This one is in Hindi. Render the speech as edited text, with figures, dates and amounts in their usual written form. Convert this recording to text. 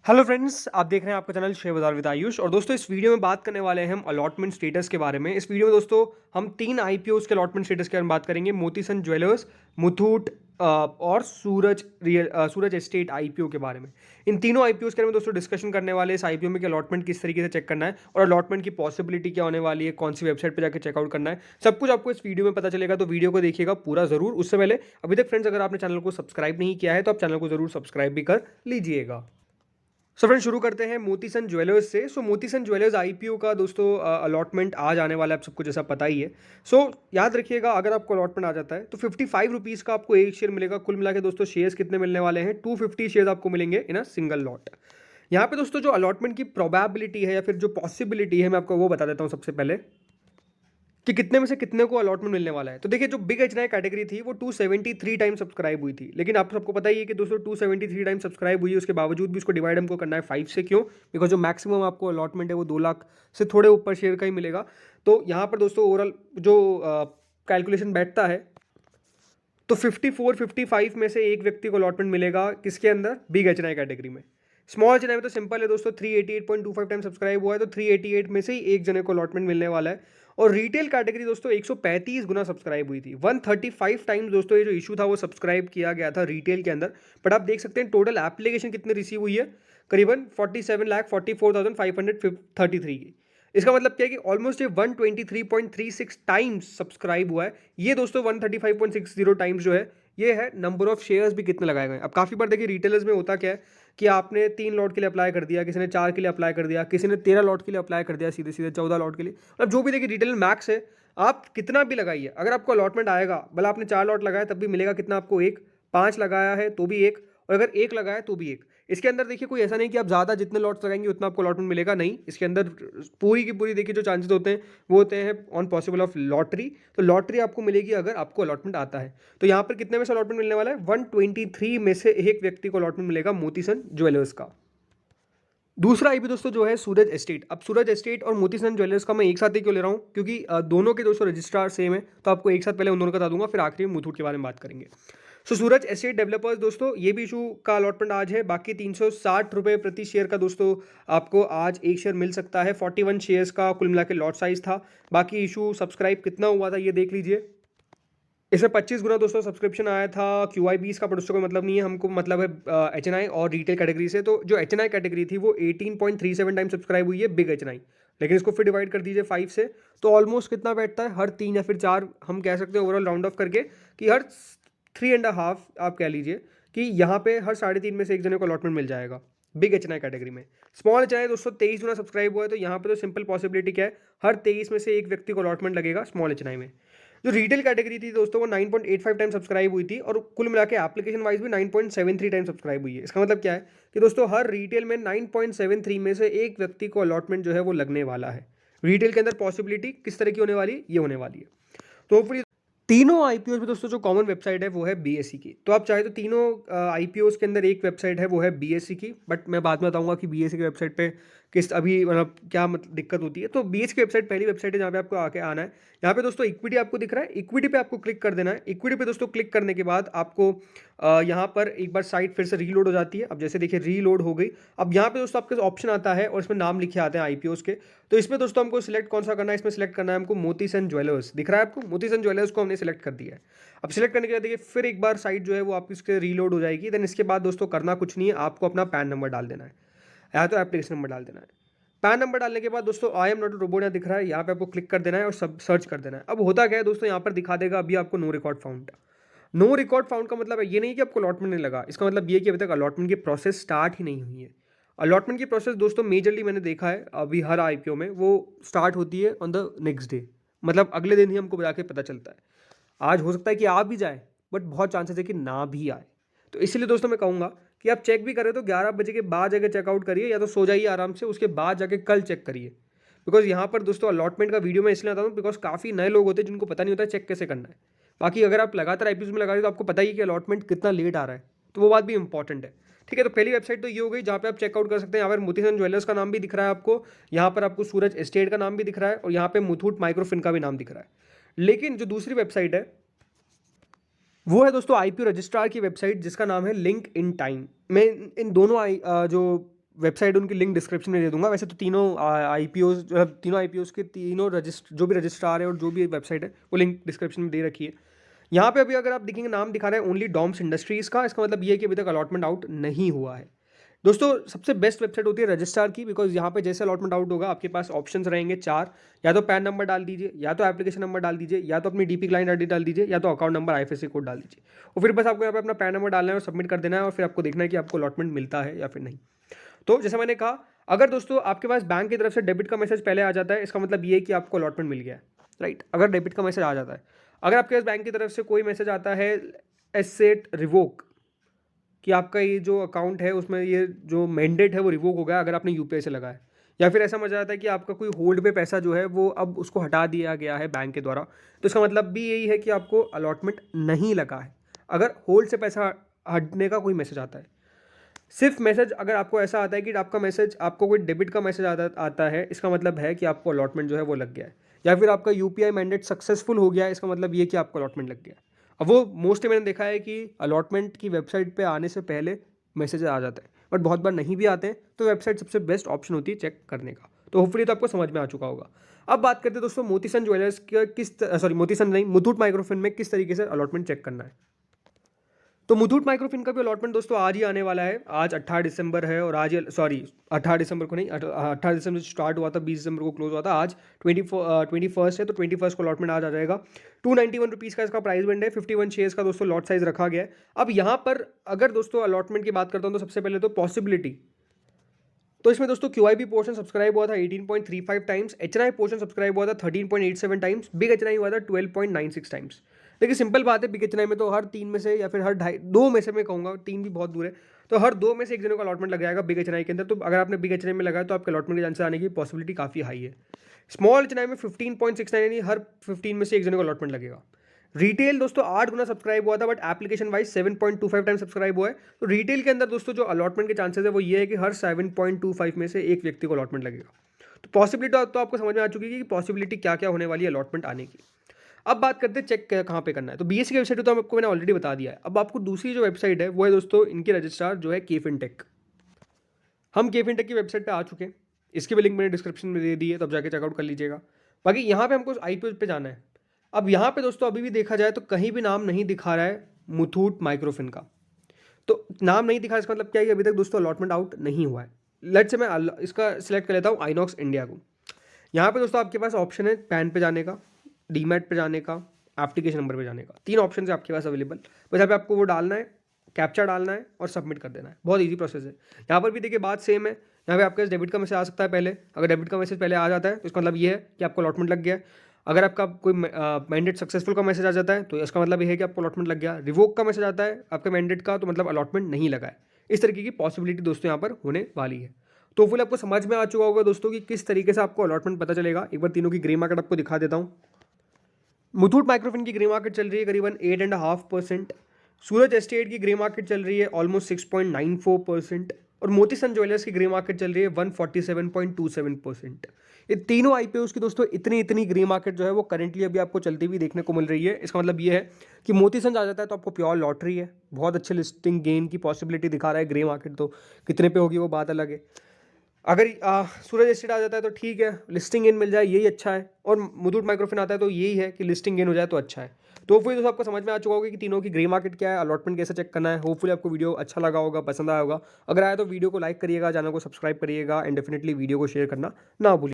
हेलो फ्रेंड्स, आप देख रहे हैं आपका चैनल शेयर बाजार विद आयुष। और दोस्तों, इस वीडियो में बात करने वाले हैं हम अलॉटमेंट स्टेटस के बारे में। इस वीडियो में दोस्तों हम तीन आईपीओस के अलॉटमेंट स्टेटस के बारे में बात करेंगे। मोतीसन ज्वेलर्स, मुथूट और सूरज एस्टेट आईपीओ के बारे में। इन तीनों आईपीओस के बारे में दोस्तों डिस्कशन करने वाले। इस आईपीओ में कि अलॉटमेंट किस तरीके से चेक करना है और अलॉटमेंट की पॉसिबिलिटी क्या होने वाली है, कौन सी वेबसाइट पर जाकर चेकआउट करना है, सब कुछ आपको इस वीडियो में पता चलेगा। तो वीडियो को देखिएगा पूरा जरूर। उससे पहले अभी तक फ्रेंड्स, अगर आपने चैनल को सब्सक्राइब नहीं किया है तो आप चैनल को जरूर सब्सक्राइब भी कर लीजिएगा। सो फ्रेंड, शुरू करते हैं मोतीसन ज्वेलर्स से। मोतीसन ज्वेलर्स आईपीओ का दोस्तों अलॉटमेंट आज आने वाला है, आप सबको जैसा पता ही है। याद रखिएगा, अगर आपको अलॉटमेंट आ जाता है तो 55 रुपीज़ का आपको एक शेयर मिलेगा। कुल मिला के दोस्तों शेयर्स कितने मिलने वाले हैं? 250 शेयर्स आपको मिलेंगे इन अ सिंगल लॉट। यहाँ पे दोस्तों जो अलॉटमेंट की प्रोबेबिलिटी है या फिर जो पॉसिबिलिटी है, मैं आपको वो बता देता हूँ सबसे पहले कि कितने में से कितने को अलॉटमेंट मिलने वाला है। तो देखिए, जो बिग एच कैटेगरी थी वो 273 टाइम सब्सक्राइब हुई थी। लेकिन आप सबको पता ही है कि दोस्तों 273 टाइम सब्सक्राइब हुई है, उसके बावजूद भी उसको डिवाइड हमको करना है 5 से। क्यों? बिकॉज जो मैक्सिमम आपको अलॉटमेंट है वो 2 लाख से थोड़े ऊपर शेयर का ही मिलेगा। तो यहाँ पर दोस्तों ओवरऑल जो कैलकुलेशन बैठता है तो 54 55 में से एक व्यक्ति को अलॉटमेंट मिलेगा। किसके अंदर? बिग एच कैटेगरी में। स्मॉल एच में तो सिंपल है दोस्तों, 388.25 टाइम सब्सक्राइब हुआ है तो 388 में से ही एक जने को अलॉटमेंट मिलने वाला है। और रिटेल कैटेगरी दोस्तों 135 गुना सब्सक्राइब हुई थी। 135 टाइम्स दोस्तों ये जो इशू था वो सब्सक्राइब किया गया था रिटेल के अंदर। बट आप देख सकते हैं टोटल एप्लीकेशन कितने रिसीव हुई है, करीबन 47,44,533 की। इसका मतलब क्या है कि ऑलमोस्ट ये 123.36 टाइम्स सब्सक्राइब हुआ है। ये दोस्तों 135.60 टाइम्स जो है ये है नंबर ऑफ शेयर्स भी कितने लगाए गए। अब काफ़ी बार देखिए रिटेलर्स में होता क्या है कि आपने 3 लॉट के लिए अप्लाई कर दिया, किसी ने 4 के लिए अप्लाई कर दिया, किसी ने 13 लॉट के लिए अप्लाई कर दिया, सीधे सीधे 14 लॉट के लिए। मतलब जो भी देखिए रिटेल मैक्स है, आप कितना भी लगाइए, अगर आपको अलॉटमेंट आएगा, भला आपने 4 लॉट लगाया तब भी मिलेगा कितना आपको? एक। 5 लगाया है तो भी एक, और अगर एक लगाया तो भी एक। इसके अंदर देखिए कोई ऐसा नहीं कि आप ज़्यादा जितने लॉट्स लगाएंगे उतना आपको अलॉटमेंट मिलेगा, नहीं। इसके अंदर पूरी की पूरी देखिए जो चांसेस होते हैं वो होते हैं ऑन पॉसिबल ऑफ लॉटरी। तो लॉटरी आपको मिलेगी अगर आपको अलॉटमेंट आता है। तो यहाँ पर कितने में से अलॉटमेंट मिलने वाला है? 123 में से एक व्यक्ति को अलॉटमेंट मिलेगा मोतीसन ज्वेलर्स का। दूसरा आईपी दोस्तों जो है सूरज एस्टेट। अब सूरज एस्टेट और मोतीसन ज्वेलर्स का मैं एक साथ ही क्यों ले रहा हूँ? क्योंकि दोनों के दोस्तों रजिस्ट्रार सेम है, तो आपको एक साथ पहले उन दोनों का बता दूंगा, फिर आखिरी में मुथूट के बारे में बात करेंगे। सूरज एस्टेट डेवलपर्स दोस्तों, ये भी इशू का अलॉटमेंट आज है। बाकी 360 रुपये प्रति शेयर का दोस्तों आपको आज एक शेयर मिल सकता है। 41 शेयर्स का कुल मिला के लॉट साइज था। बाकी इशू सब्सक्राइब कितना हुआ था ये देख लीजिए। इसमें 25 गुना दोस्तों सब्सक्रिप्शन आया था QIBs का, पर उससे कोई मतलब नहीं है, हमको मतलब है HNI और रिटेल कैटेगरी से। तो जो HNI कैटेगरी थी वो 18.37 टाइम सब्सक्राइब हुई है बिग HNI। लेकिन इसको फिर डिवाइड कर दीजिए 5 से, तो ऑलमोस्ट कितना बैठता है? हर 3 या फिर 4 हम कह सकते हैं ओवरऑल राउंड ऑफ करके कि हर 3.5 आप कह लीजिए कि यहाँ पे हर 3.5 में से एक जने को अलॉटमेंट मिल जाएगा बिग HNI कैटेगरी में। स्मॉल HNI दोस्तों 23 गुना सब्सक्राइब हुआ है, तो यहाँ पे तो सिंपल पॉसिबिलिटी क्या है? हर 23 में से एक व्यक्ति को अलॉटमेंट लगेगा स्मॉल HNI में। जो रिटेल कैटेगरी थी दोस्तों वो 9.85 टाइम सब्सक्राइब हुई थी, और कुल मिला के एप्लीकेशन वाइज भी 9.73 टाइम सब्सक्राइब हुई है। इसका मतलब क्या है कि दोस्तों हर रिटेल में 9.73 में से एक व्यक्ति को अलॉटमेंट जो है वो लगने वाला है। रिटेल के अंदर पॉसिबिलिटी किस तरह की होने वाली है? ये होने वाली है। तो होपफुली तीनों आईपीओ में दोस्तों जो कॉमन वेबसाइट है वो है BSE की। तो आप चाहे तो तीनों आईपीओ के अंदर एक वेबसाइट है वो है BSE की, बट मैं बाद में बताऊंगा कि BSE की वेबसाइट पे किस अभी मतलब क्या मतलब दिक्कत होती है। तो BSE की वेबसाइट पहली वेबसाइट है जहाँ पे आपको आके आना है। यहाँ पे दोस्तों इक्विटी आपको दिख रहा है, इक्विटी पे आपको क्लिक कर देना है। इक्विटी पे दोस्तों क्लिक करने के बाद आपको यहाँ पर एक बार साइट फिर से रीलोड हो जाती है। अब जैसे देखिए रीलोड हो गई। अब यहाँ पे दोस्तों आपके ऑप्शन आता है और इसमें नाम लिखे आते हैं आईपीओस के। तो इसमें दोस्तों हमको सिलेक्ट कौन सा करना है? इसमें सिलेक्ट करना है हमको मोतीसन ज्वेलर्स। दिख रहा है आपको? मोतीसन ज्वेलर्स को हमने सिलेक्ट कर दिया है। अब सिलेक्ट करने के बाद देखिए फिर एक बार साइट जो है वो आपकी इसके रीलोड हो जाएगी। देन इसके बाद दोस्तों करना कुछ नहीं है, आपको अपना पैन नंबर डाल देना है या तो एप्लीकेशन नंबर डाल देना है। पैन नंबर डालने के बाद दोस्तों I am not a robot यहाँ दिख रहा है, यहाँ पे आपको क्लिक कर देना है और सब सर्च कर देना है। अब होता क्या है दोस्तों, यहाँ पर दिखा देगा अभी आपको no record found. No record found का मतलब है ये नहीं कि आपको अलॉटमेंट नहीं लगा, इसका मतलब ये कि अभी तक अलॉटमेंट की प्रोसेस स्टार्ट ही नहीं हुई है। अलॉटमेंट की प्रोसेस दोस्तों मेजरली मैंने देखा है अभी हर आईपीओ में वो स्टार्ट होती है ऑन द नेक्स्ट डे, मतलब अगले दिन ही हमको जाके पता चलता है। आज हो सकता है कि आ भी जाए, बट बहुत चांसेस है कि ना भी आए। तो इसीलिए दोस्तों मैं कहूँगा कि आप चेक भी करें तो 11 बजे के बाद जाके चेकआउट करिए, या तो सो जाइए आराम से, उसके बाद जाके कल चेक करिए। बिकॉज यहाँ पर दोस्तों अलॉटमेंट का वीडियो मैं इसलिए आता हूँ बिकॉज काफ़ी नए लोग होते हैं जिनको पता नहीं होता है चेक कैसे करना है। बाकी अगर आप लगातार आईपीओ में लगा रहे तो आपको पता ही है कि अलॉटमेंट कितना लेट आ रहा है, तो वो बात भी इंपॉर्टेंट है। ठीक है, तो पहली वेबसाइट तो ये हो गई जहाँ पे आप चेकआउट कर सकते हैं। यहाँ पर मोतीसन ज्वेलर्स का नाम भी दिख रहा है आपको, यहाँ पर आपको सूरज एस्टेट का नाम भी दिख रहा है, और यहाँ पे मुथूट माइक्रोफिन का भी नाम दिख रहा है। लेकिन जो दूसरी वेबसाइट है वो है दोस्तों आईपीओ रजिस्ट्रार की वेबसाइट जिसका नाम है लिंक इन टाइम। मैं इन दोनों जो वेबसाइट उनकी लिंक डिस्क्रिप्शन में दे दूंगा। वैसे तो तीनों आईपीओज के तीनों जो भी रजिस्ट्रार है और जो भी वेबसाइट है वो लिंक डिस्क्रिप्शन में दे रखी है। यहाँ पे अभी अगर आप देखेंगे नाम दिखा रहा है ओनली डॉम्स इंडस्ट्रीज़ का, इसका मतलब ये है कि अभी तक अलॉटमेंट आउट नहीं हुआ है। दोस्तों सबसे बेस्ट वेबसाइट होती है रजिस्ट्रार की, बिकॉज यहाँ पे जैसे अलॉटमेंट आउट होगा आपके पास ऑप्शंस रहेंगे 4, या तो पैन नंबर डाल दीजिए, या तो एप्लीकेशन नंबर डाल दीजिए, या तो अपनी डीपी क्लाइंट आईडी डाल दीजिए, या तो अकाउंट नंबर आईएफएससी कोड डाल दीजिए, और फिर बस आपको यहाँ पे अपना पैन नंबर डालना है और सबमिट कर देना है, और फिर आपको देखना है कि आपको अलॉटमेंट मिलता है या फिर नहीं। तो जैसे मैंने कहा, अगर दोस्तों आपके पास बैंक की तरफ से डेबिट का मैसेज पहले आ जाता है, इसका मतलब ये है कि आपको अलॉटमेंट मिल गया है, राइट। अगर डेबिट का मैसेज आ जाता है, अगर आपके पास बैंक की तरफ से कोई मैसेज आता है एसेट रिवोक, कि आपका ये जो अकाउंट है उसमें ये जो मैंडेट है वो रिवोक हो गया अगर आपने यूपीआई से लगाया, या फिर ऐसा मजा आता है कि आपका कोई होल्ड पे पैसा जो है वो अब उसको हटा दिया गया है बैंक के द्वारा, तो इसका मतलब भी यही है कि आपको अलॉटमेंट नहीं लगा है। अगर होल्ड से पैसा हटने का कोई मैसेज आता है, सिर्फ मैसेज अगर आपको ऐसा आता है कि आपका मैसेज, आपको कोई डेबिट का मैसेज आता है, इसका मतलब है कि आपको अलॉटमेंट जो है वो लग गया है, या फिर आपका यूपीआई मैंडेट सक्सेसफुल हो गया है, इसका मतलब ये कि आपको अलॉटमेंट लग गया है। अब वो मोस्टली मैंने देखा है कि अलॉटमेंट की वेबसाइट पे आने से पहले मैसेज आ जाता है, बट बहुत बार नहीं भी आते हैं, तो वेबसाइट सबसे बेस्ट ऑप्शन होती है चेक करने का। तो होपफुली तो आपको समझ में आ चुका होगा। अब बात करते हैं दोस्तों मोतीसन ज्वेलर्स का, मोतीसन नहीं, मुथूट माइक्रोफिन में किस तरीके से अलॉटमेंट चेक करना है। तो मुथूट माइक्रोफिन का भी अलॉटमेंट दोस्तों आज ही आने वाला है। आज 18 दिसंबर है, और आज 18 दिसंबर को नहीं, 18 दिसंबर से स्टार्ट हुआ था, 20 दिसंबर को क्लोज हुआ था। आज 21 है, तो 21 को अलॉटमेंट आज आ जाएगा। 291 रुपीज़ का इसका प्राइस बैंड है। 51 शेयर्स का दोस्तों लॉट साइज रखा गया है। अब यहाँ पर अगर दोस्तों अलॉटमेंट की बात करता हूँ तो सबसे पहले तो पॉसिबिलिटी, तो इसमें दोस्तों QIB पोर्शन सब्सक्राइब हुआ था 18.35 टाइम्स, HNI पोर्शन सब्सक्राइब हुआ था 13.87 टाइम्स, बिग HNI हुआ था 12.96 टाइम्स। देखिए सिंपल बात है, बिग HNI में तो हर 3 में से या फिर हर 2 में से, मैं कहूँगा 3 भी बहुत दूर है, तो हर 2 में से एक जने को अलॉटमेंट लग जाएगा बिग HNI के अंदर। तो अगर आपने बिग HNI में लगाया तो आपके अलॉटमेंट के चांसेस आने की पॉसिबिलिटी काफ़ी हाई है। स्मॉल HNI में 15.69, यानी हर 15 में से एक जने को अलॉटमेंट लगेगा। रिटेल दोस्तों 8 गुना सब्सक्राइब हुआ था, but application wise 7.25 time subscribe हुआ है। तो रिटेल के अंदर दोस्तों जो अलॉटमेंट के चांसेस है वो ये है कि हर 7.25 में से एक व्यक्ति को अलॉटमेंट लगेगा। तो पॉसिबिलिटी तो आपको समझ में आ चुकी है कि पॉसिबिलिटी क्या क्या होने वाली है अलॉटमेंट आने की। अब बात करते हैं चेक कहाँ पे करना है। तो बीएससी की वेबसाइट तो आपको मैंने ऑलरेडी बता दिया है। अब आपको दूसरी जो वेबसाइट है वो है दोस्तों इनके रजिस्ट्रार जो है केफिनटेक। हम केफिनटेक की वेबसाइट पे आ चुके हैं, इसकी भी लिंक मैंने डिस्क्रिप्शन में दे दी है, तो आप जाके चेकआउट कर लीजिएगा। बाकी यहाँ पे हमको आईपीओ पे जाना है। अब यहाँ पे दोस्तों अभी भी देखा जाए तो कहीं भी नाम नहीं दिखा रहा है मुथूट माइक्रोफिन का। तो नाम नहीं दिखा, इसका मतलब क्या है कि अभी तक दोस्तों अलॉटमेंट आउट नहीं हुआ है। लेट्स से मैं इसका सिलेक्ट कर लेता हूँ आइनॉक्स इंडिया को। यहाँ पे दोस्तों आपके पास ऑप्शन है पैन पे जाने का, डीमैट पे जाने का, एप्लीकेशन नंबर पे जाने का। 3 ऑप्शन है आपके पास अवेलेबल। बस यहाँ पे आपको वो डालना है, कैप्चा डालना है और सबमिट कर देना है। बहुत ईजी प्रोसेस है। यहाँ पर भी देखिए बात सेम है। यहाँ पे आपके पास डेबिट का मैसेज आ सकता है पहले। अगर डेबिट का मैसेज पहले आ जाता है तो इसका मतलब ये है कि आपको अलॉटमेंट लग गया है। अगर आपका कोई मैंडेट सक्सेसफुल का मैसेज आ जाता है तो इसका मतलब ये है कि आपको अलॉटमेंट लग गया। रिवोक का मैसेज आता है आपके मैंडेट का, तो मतलब अलॉटमेंट नहीं लगा है। इस तरीके की पॉसिबिलिटी दोस्तों यहाँ पर होने वाली है। तो फिर आपको समझ में आ चुका होगा दोस्तों कि किस तरीके से आपको अलॉटमेंट पता चलेगा। एक बार तीनों की ग्रे मार्केट आपको दिखा देता हूँ। मुथूट माइक्रोफिन की ग्रे मार्केट चल रही है करीबन 8.5%। सूरज एस्टेट की ग्रे मार्केट चल रही है ऑलमोस्ट 6.94%। और मोतीसन ज्वेलर्स की ग्रे मार्केट चल रही है 147.27%। ये तीनों आईपीओस की दोस्तों इतनी ग्रे मार्केट जो है वो करंटली अभी आपको चलती हुई देखने को मिल रही है। इसका मतलब ये है कि मोतीसन आ जाता है तो आपको प्योर लॉटरी है। बहुत अच्छे लिस्टिंग गेन की पॉसिबिलिटी दिखा रहा है ग्रे मार्केट, तो कितने पे होगी वो बात अलग है। अगर सूरज एस्टेट आ जाता है तो ठीक है, लिस्टिंग गेन मिल जाए यही अच्छा है। और मुथूट माइक्रोफिन आता है तो यही है कि लिस्टिंग गेन हो जाए तो अच्छा है। तो होपफुली दोस्तों आपको समझ में आ चुका होगा कि तीनों की ग्रे मार्केट क्या है, अलॉटमेंट कैसे चेक करना है। होपफुली आपको वीडियो अच्छा लगा होगा, पसंद आया होगा। अगर आया तो वीडियो को लाइक करिएगा, चैनल को सब्सक्राइब करिएगा एंड डेफिनेटली वीडियो को शेयर करना ना भूलिए।